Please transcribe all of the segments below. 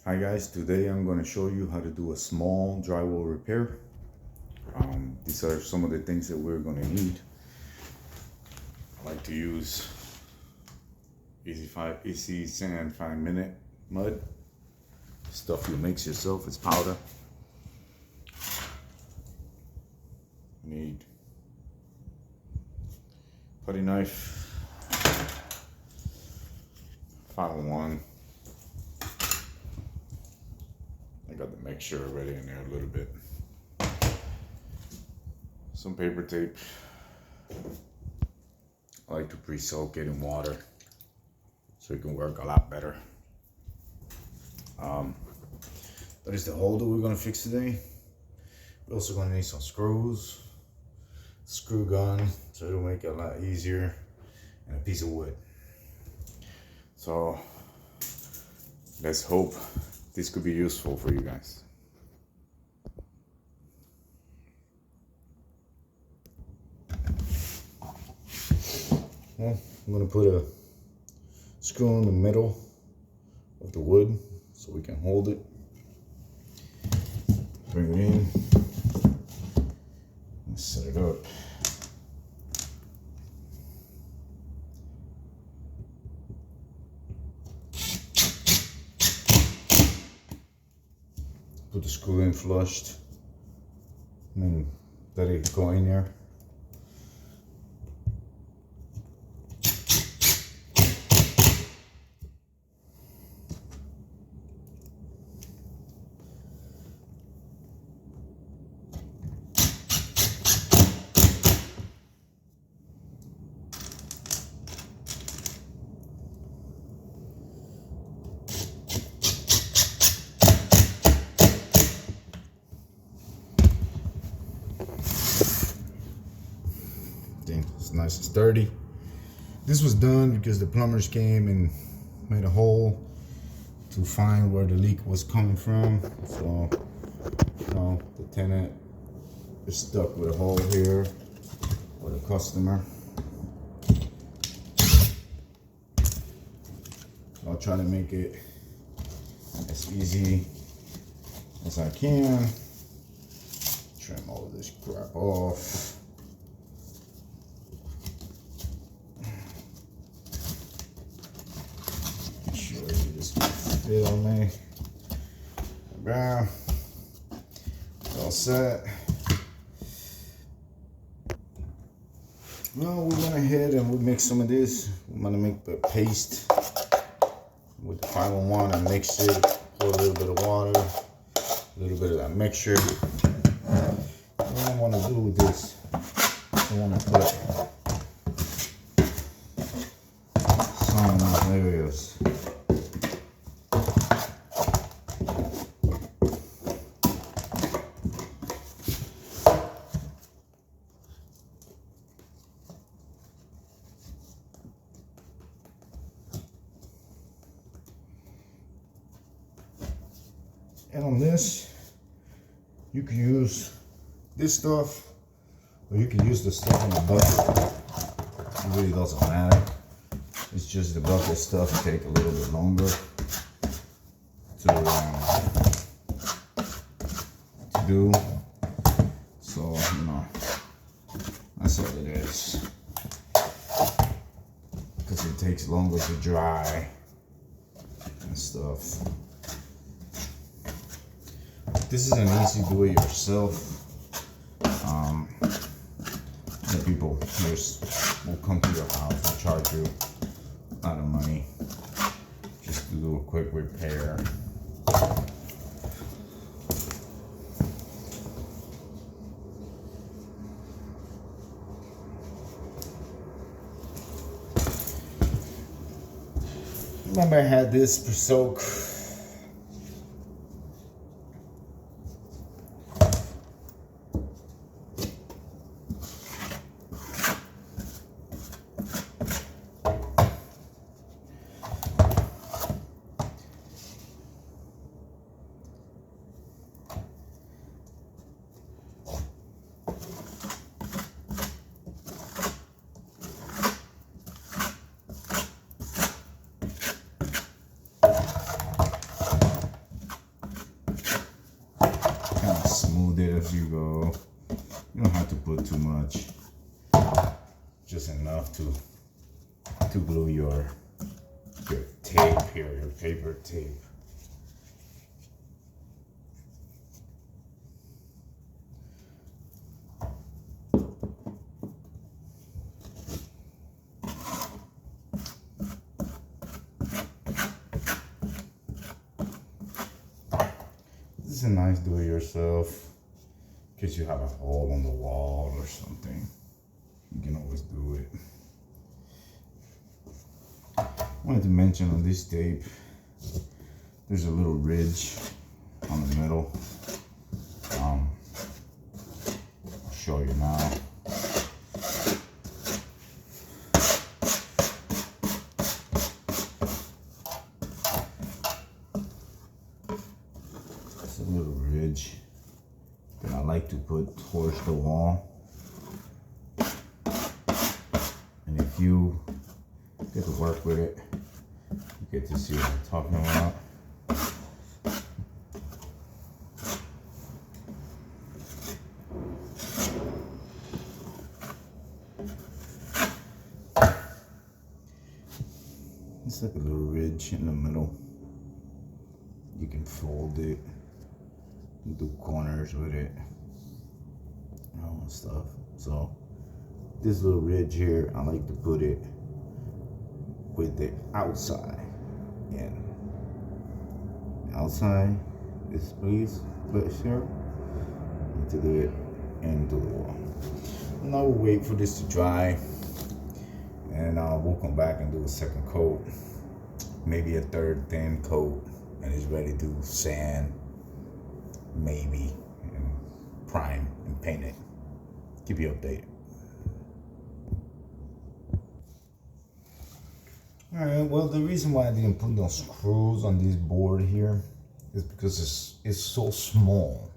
Hi guys, today I'm going to show you how to do a small drywall repair. These are some of the things that we're going to need. I like to use easy sand 5-minute mud. Stuff you mix yourself, it's powder. Need putty knife, 501. I got the mixture already in there a little bit. Some paper tape. I like to pre-soak it in water so it can work a lot better. That is the hole that we're going to fix today. We're also going to need some screws, screw gun, so it'll make it a lot easier, and a piece of wood. So let's hope this could be useful for you guys. Well, I'm going to put a screw in the middle of the wood so we can hold it. Bring it in and set it up. Put the screw in flushed and then let it go in there. It's nice and sturdy. This was done because the plumbers came and made a hole to find where the leak was coming from. So, the tenant is stuck with a hole here, or the customer. I'll try to make it as easy as I can. Trim all of this crap off. Fit on me. Bam. All set. Well, we went ahead and we mixed some of this. We're gonna make the paste with the 501 and mix it. Pour a little bit of water, a little bit of that mixture. What I want to do with this, I want to put some in those areas. And on this, you can use this stuff, or you can use the stuff in the bucket. It really doesn't matter. It's just the bucket stuff take a little bit longer to do. So, that's all it is. Because it takes longer to dry and stuff. This is an easy do-it-yourself. The people here will come to your house and charge you a lot of money just to do a quick repair. Remember, I had this pre-soak. it as you go. You don't have to put too much. Just enough to glue your tape here, your paper tape. This is a nice do-it-yourself. In case you have a hole on the wall or something, you can always do it. I wanted to mention on this tape, there's a little ridge on the middle. I'll show you now. It's a little ridge that I like to put towards the wall. And if you get to work with it, you get to see what I'm talking about. It's like a little ridge in the middle. You can fold it, do corners with it, all that stuff. So this little ridge here, I like to put it with the outside in. Outside is please here into it into the wall. Now we'll wait for this to dry, and we'll come back and do a second coat, maybe a third thin coat, and it's ready to sand, maybe, and prime and paint it. Keep you updated. Alright, well, the reason why I didn't put those screws on this board here is because it's so small.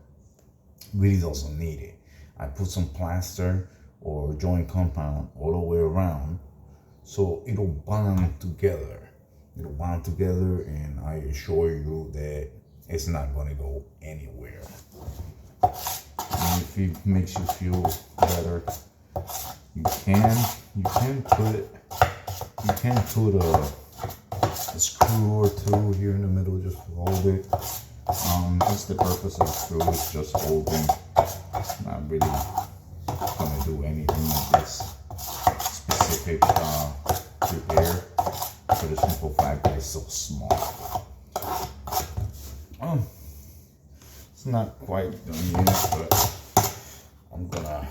Really doesn't need it. I put some plaster or joint compound all the way around, so it'll bond together. It'll bond together, and I assure you that it's not going to go anywhere. And if it makes you feel better, you can put a screw or two here in the middle, just hold it. That's the purpose of the screw, is just holding. Not really gonna do anything with this specific repair, for the simple fact that it's so small. It's not quite done yet, but I'm gonna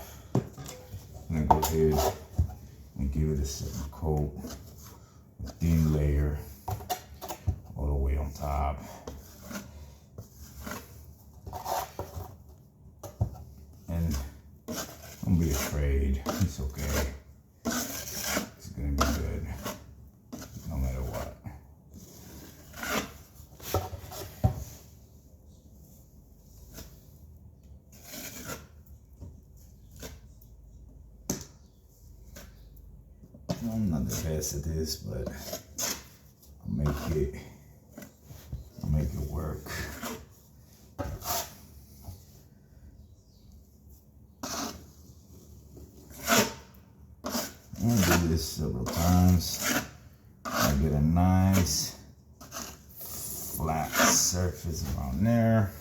go ahead and give it a second coat, a thin layer all the way on top. And don't be afraid, it's okay. It's gonna be good, no matter what. I'm not the best at this, but I'll make it work. I'll do this several times. I get a nice flat surface around there.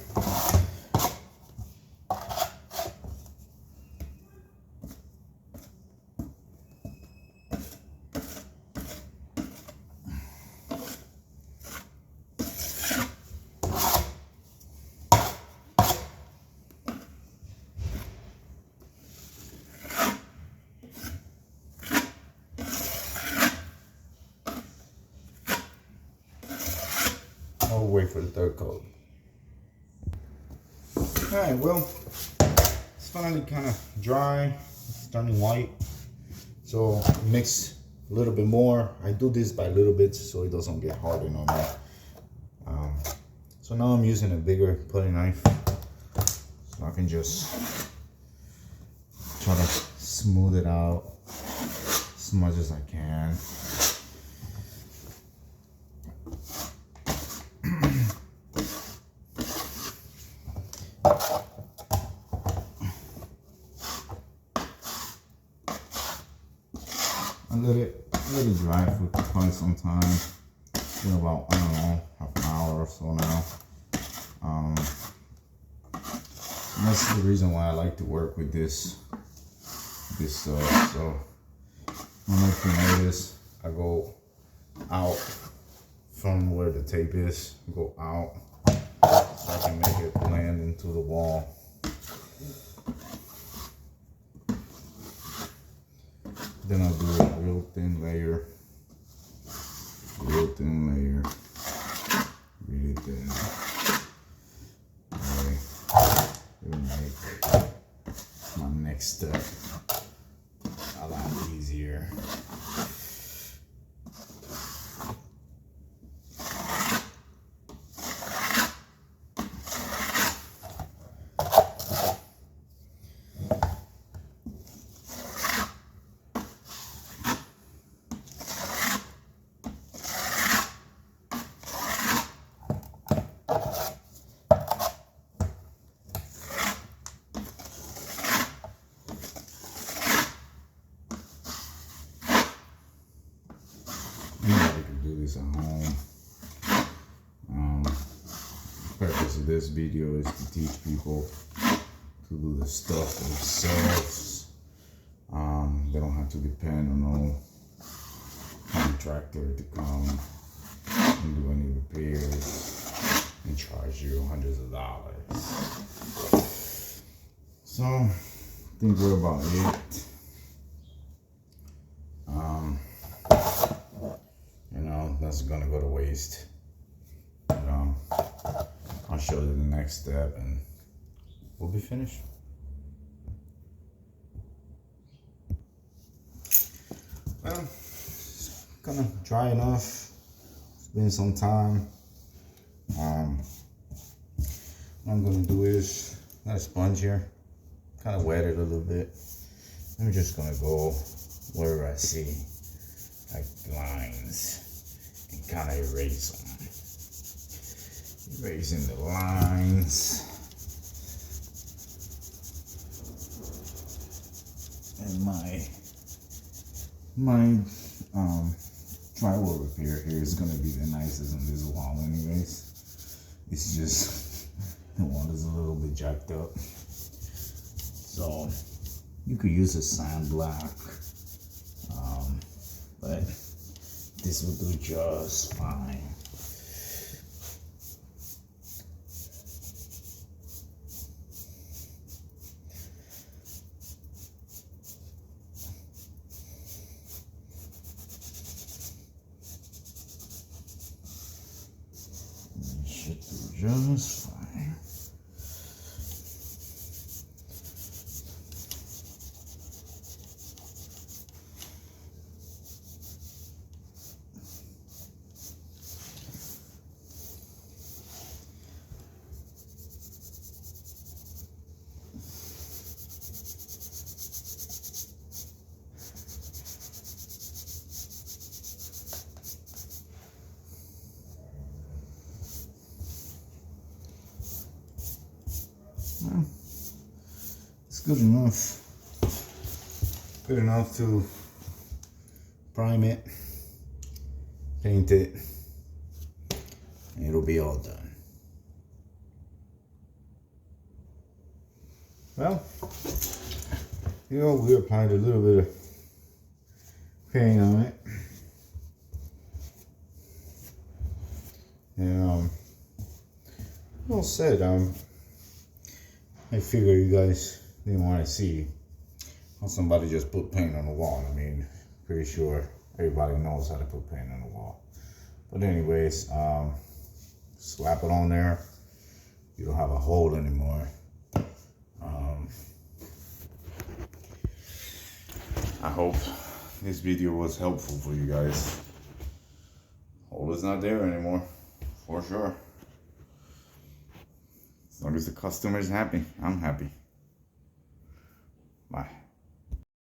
I'll wait for the third coat. Alright, well, it's finally kind of dry. It's turning white. So mix a little bit more. I do this by little bits so it doesn't get hardened on me. So now I'm using a bigger putty knife, so I can just try to smooth it out as much as I can. let it dry for quite some time. It's been about, I don't know, half an hour or so now. And that's the reason why I like to work with this stuff. So I don't know if you notice, I go out from where the tape is, go out so I can make it blend into the wall. Then I'll do a real thin layer, really thin. Okay. It'll make my next step a lot easier. Anybody can do this at home. The purpose of this video is to teach people to do the stuff themselves. They don't have to depend on no contractor to come and do any repairs and charge you hundreds of dollars. So I think we're about it. That's gonna go to waste. But, I'll show you the next step and we'll be finished. Well, it's kind of dry enough. It's been some time. What I'm gonna do is, I got a sponge here, kind of wet it a little bit. I'm just gonna go wherever I see like lines. Kind of erase them. Erasing the lines. And my drywall repair here is gonna be the nicest on this wall anyways. It's just the wall is a little bit jacked up. So you could use a sand black. But this will do just fine. It should do just fine. Well, it's good enough. Good enough to prime it, paint it, and it'll be all done. Well, we applied a little bit of paint on it. And all said, I figure you guys didn't want to see how somebody just put paint on the wall. I mean, pretty sure everybody knows how to put paint on the wall. But anyways, slap it on there. You don't have a hole anymore. I hope this video was helpful for you guys. Hole is not there anymore, for sure. As long as the customer is happy, I'm happy. Bye.